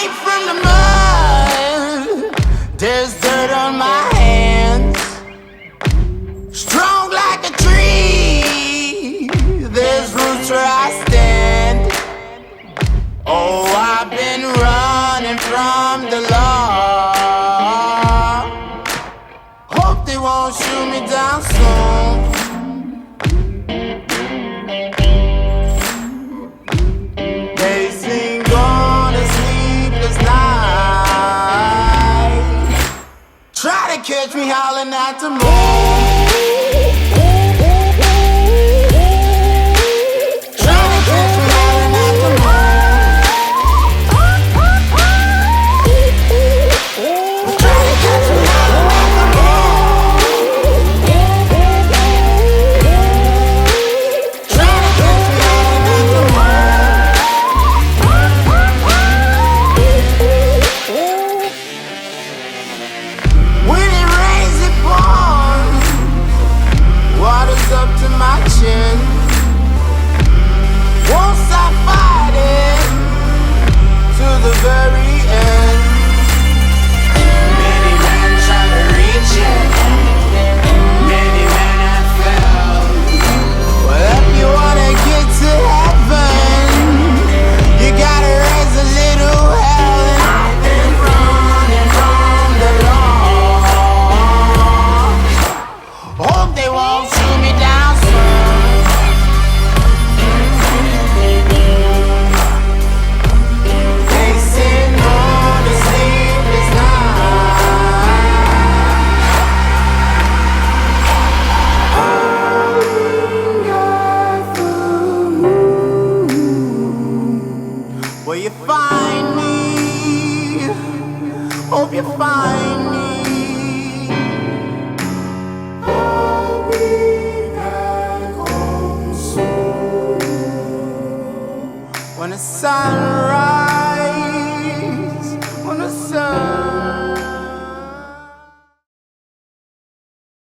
Escape from the mud. There's dirt on my hands. Strong like a tree. There's roots where I stand. Oh, I've been running from the law. Hope they won't shoot me down soon. They sing on a sleepless night. Try to catch me howling at the moon. Up to my chin. Won't stop fighting to the very end. Many men try to reach it. Many men have failed. Well, if you wanna get to heaven, you gotta raise a little hell. And I've been running from the law. Hope they won't shoot me down. Will you find me? Hope you find me. I'll be back home soon when the sun rises.